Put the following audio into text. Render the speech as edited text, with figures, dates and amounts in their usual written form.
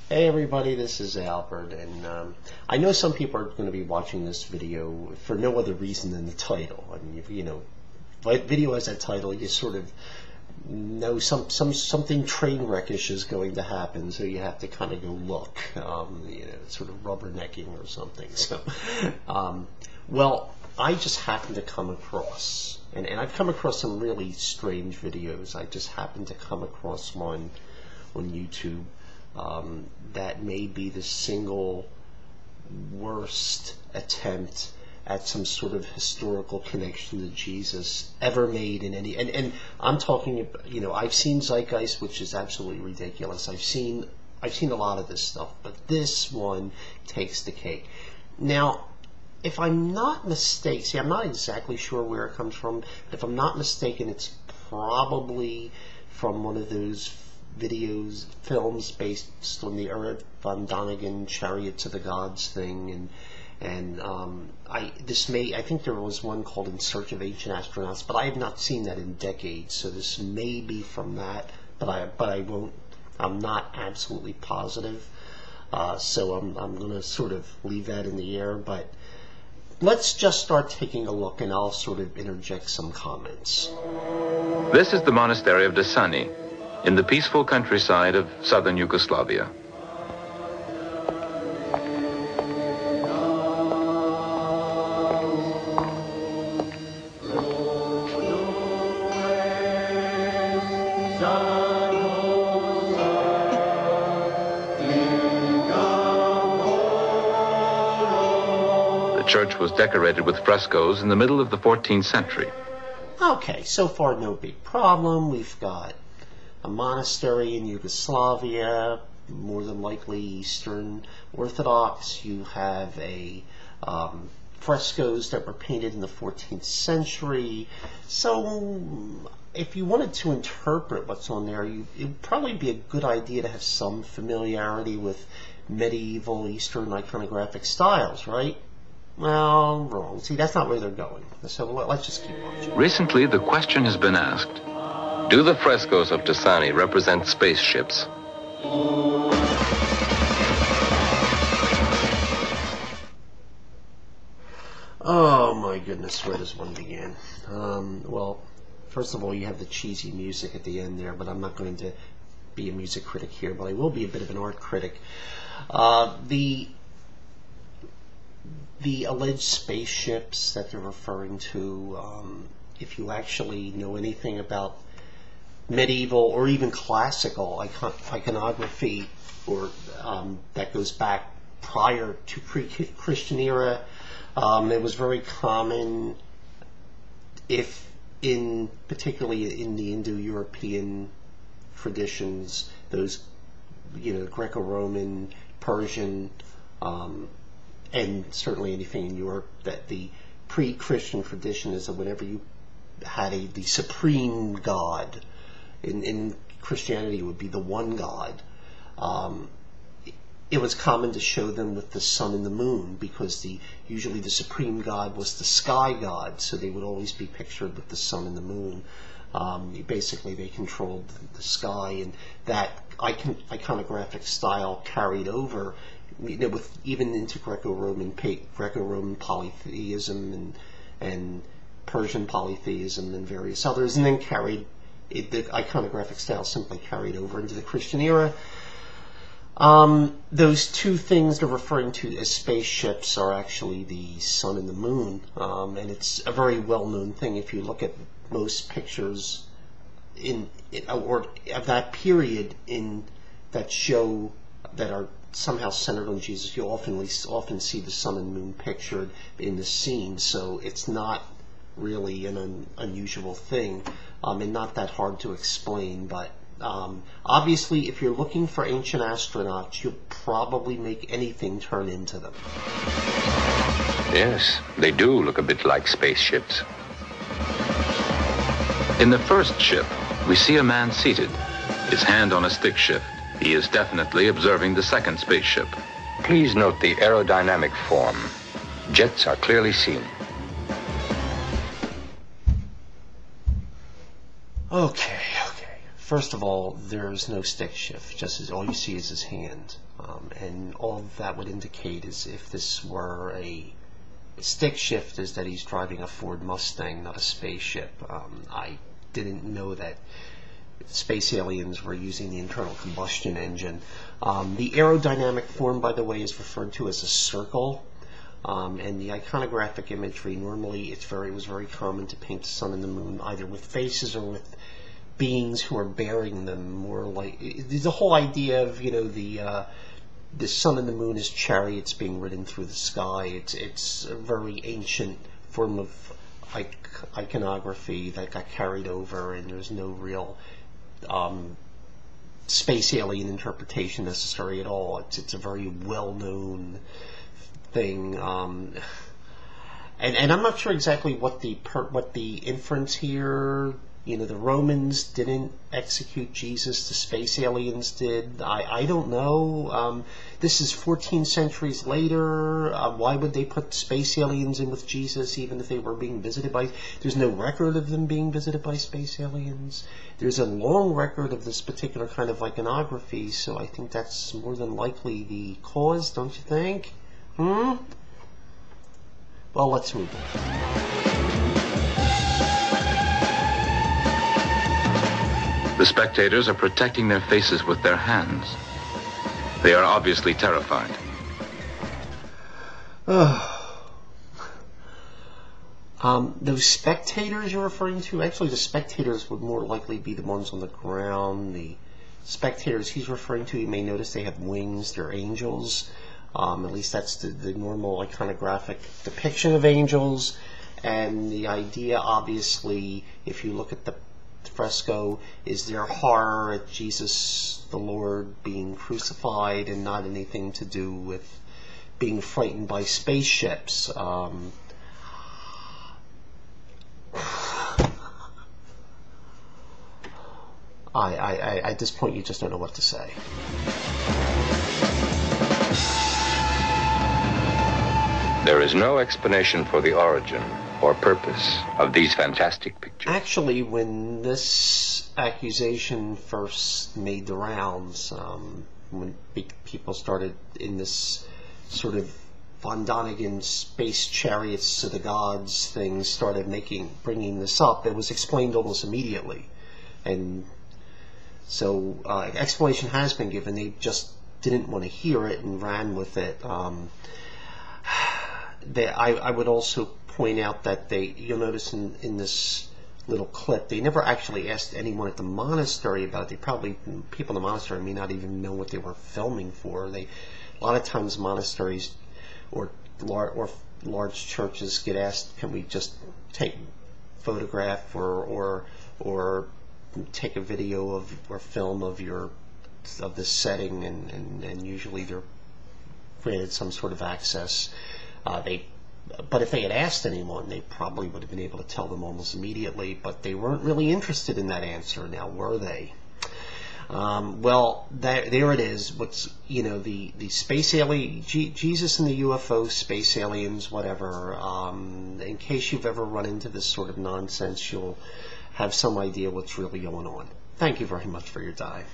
Hey everybody, this is Albert, and I know some people are going to be watching this video for no other reason than the title. I mean, video has that title, you sort of know something train wreckish is going to happen, so you have to kind of go look, sort of rubbernecking or something. So, well, I just happened to come across, and I've come across some really strange videos. I just happened to come across one on YouTube. That may be the single worst attempt at some sort of historical connection to Jesus ever made in any, and I'm talking, I've seen Zeitgeist, which is absolutely ridiculous. I've seen a lot of this stuff, but this one takes the cake. Now, if I'm not mistaken, see, I'm not exactly sure where it comes from, but if I'm not mistaken, it's probably from one of those films based on the Erich von Däniken Chariot to the Gods thing, I think there was one called In Search of Ancient Astronauts, but I have not seen that in decades, so this may be from that, but I'm not absolutely positive, so I'm going to sort of leave that in the air, but let's just start taking a look, and I'll sort of interject some comments. This is the monastery of Desani, in the peaceful countryside of southern Yugoslavia. The church was decorated with frescoes in the middle of the 14th century. Okay, so far no big problem. We've got a monastery in Yugoslavia, more than likely Eastern Orthodox. You have frescoes that were painted in the 14th century. So if you wanted to interpret what's on there, it would probably be a good idea to have some familiarity with medieval Eastern iconographic styles, right? Well, wrong. See, that's not where they're going. So let's just keep watching. Recently, the question has been asked, do the frescoes of Desani represent spaceships? Oh my goodness, where does one begin? Well, first of all, you have the cheesy music at the end there, but I'm not going to be a music critic here, but I will be a bit of an art critic. The alleged spaceships that they're referring to, if you actually know anything about medieval or even classical iconography, or that goes back prior to pre-Christian era, it was very common, particularly in the Indo-European traditions, those Greco-Roman, Persian, and certainly anything in Europe, that the pre-Christian tradition is that whenever you had the supreme god, in Christianity it would be the one God, it was common to show them with the sun and the moon, because usually the supreme god was the sky god, so they would always be pictured with the sun and the moon. Basically they controlled the sky, and that iconographic style carried over even into Greco-Roman polytheism and Persian polytheism and various others, and then the iconographic style simply carried over into the Christian era. Those two things they're referring to as spaceships are actually the sun and the moon, and it's a very well-known thing. If you look at most pictures of that period that are somehow centered on Jesus, you'll often see the sun and moon pictured in the scene, so it's not really an unusual thing, and not that hard to explain, but obviously if you're looking for ancient astronauts, you'll probably make anything turn into them. Yes, they do look a bit like spaceships. In the first ship, we see a man seated, his hand on a stick shift. He is definitely observing the second spaceship. Please note the aerodynamic form. Jets are clearly seen. Okay. First of all, there's no stick shift, just as all you see is his hand. And all that would indicate is if this were a stick shift, is that he's driving a Ford Mustang, not a spaceship. I didn't know that space aliens were using the internal combustion engine. The aerodynamic form, by the way, is referred to as a circle. And the iconographic imagery, normally it was very common to paint the sun and the moon either with faces or with beings who are bearing them, more like the whole idea of, you know, the sun and the moon as chariots being ridden through the sky. It's a very ancient form of iconography that got carried over, and there's no real space alien interpretation necessary at all. It's a very well-known thing, and I'm not sure exactly what the inference here. You know, the Romans didn't execute Jesus, the space aliens did. I don't know. This is 14 centuries later. Why would they put space aliens in with Jesus, even if they were being visited by... There's no record of them being visited by space aliens. There's a long record of this particular kind of iconography, so I think that's more than likely the cause, don't you think? Well, let's move on. The spectators are protecting their faces with their hands. They are obviously terrified. Those spectators you're referring to, actually the spectators would more likely be the ones on the ground. The spectators he's referring to, you may notice they have wings, they're angels. At least that's the normal iconographic depiction of angels. And the idea, obviously, if you look at the fresco, is their horror at Jesus the Lord being crucified, and not anything to do with being frightened by spaceships. At this point, you just don't know what to say. There is no explanation for the origin or purpose of these fantastic pictures. Actually, when this accusation first made the rounds, when people started in this sort of Von Donigan space chariots to the gods thing, started bringing this up, it was explained almost immediately. And so explanation has been given. They just didn't want to hear it and ran with it. I would also point out that you'll notice in this little clip, they never actually asked anyone at the monastery about it. People in the monastery may not even know what they were filming for. A lot of times monasteries or large churches get asked, can we just photograph or take a video or film of the setting, and usually they're granted some sort of access. But if they had asked anyone, they probably would have been able to tell them almost immediately, but they weren't really interested in that answer. Now, were they? Well, there it is. The space alien, Jesus and the UFO, space aliens, whatever. In case you've ever run into this sort of nonsense, you'll have some idea what's really going on. Thank you very much for your time.